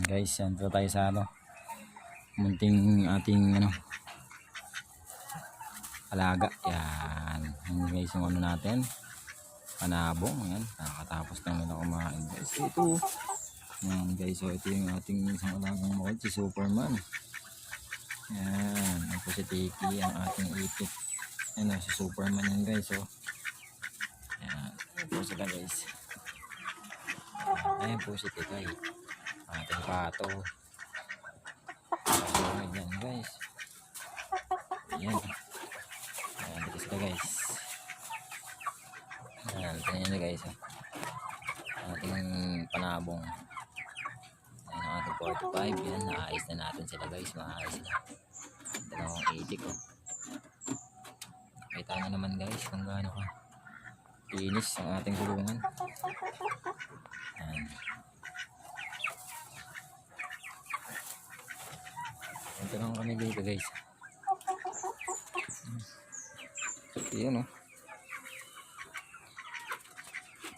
guys, yan tayo sa munting ating alaga. Yan guys, yung natin, panabong. Yan, nakatapos lang nila kumain guys. Ito yan guys, so ito yung ating isang alagang makulit, si Superman. Yan, ito si Tiki, ang ating ipit. Yan si Superman yan guys. So yan, ito sila guys. Ayan po si Tikay, ating pato. Yan guys. Yan. Ayan, dito sila guys. Ayan, tingnan nyo guys. Ating panabong. Ayan ang ating 45. Yan, naayos na natin sila guys. Maayos na. Dalawang 80 ko. Kita nyo naman guys kung gaano ka linis ang ating kulungan. Ayan. Ito lang kami dito guys. Yan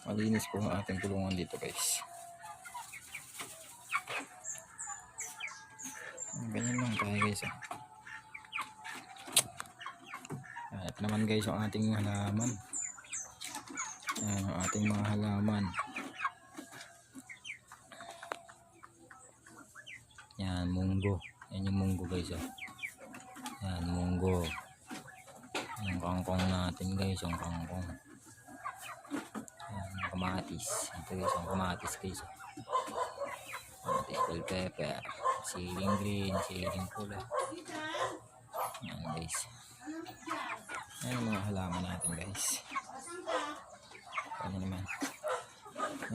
malinis po ang ating kulungan dito guys. Ganyan lang tayo guys. Ito naman guys ang ating halaman. Ayan ang ating mga halaman. Yan, munggo. Yan yung munggo guys. Yan, munggo. Yung kangkong natin guys, yung kangkong. Yan, kamatis. Ito guys, yung kamatis guys. Kamatis, bell pepper, siling green, siling pula. Yan guys. Yan yung mga halaman natin guys. Ano naman.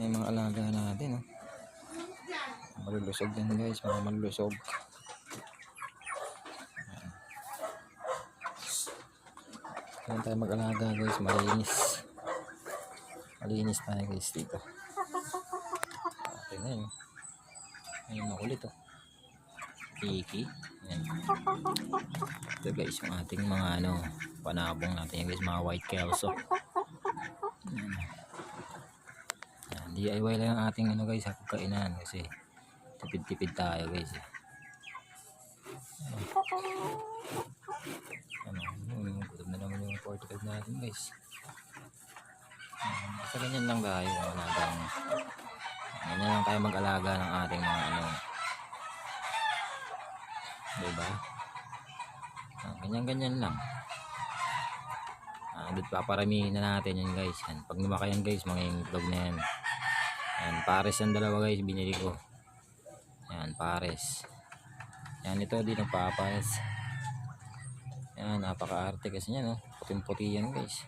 Yan yung mga alaga natin. Malulusog din guys, mga malulusog. Yan tayo mag-alaga guys, malinis tayo guys dito. Okay na yun. Ayun makulit Tiki. Yan. Ito guys yung ating mga panabong natin guys, mga white kelso. Yan. DIY lang ang ating guys sa pagkainan kasi tipid-tipid tayo guys. Gutom na naman yung 45 natin guys. Basta ganyan lang tayo ganyan lang tayo mag-alaga ng ating mga diba? Ganyan lang. Paparamihin na natin yan guys. Yan. Pag lumaki yan guys, mga itlog na yan. Yan, pares yan dalawa guys, binili ko. Yan, pares. Yan, ito din ang papares. Yan, napaka-arte kasi yan puting-puti yan guys.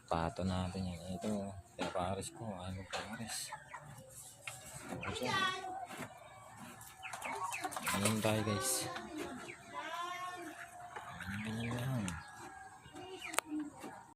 Pato natin yan. Ito, kaya pares ko. Ano pares? Ganyan tayo guys.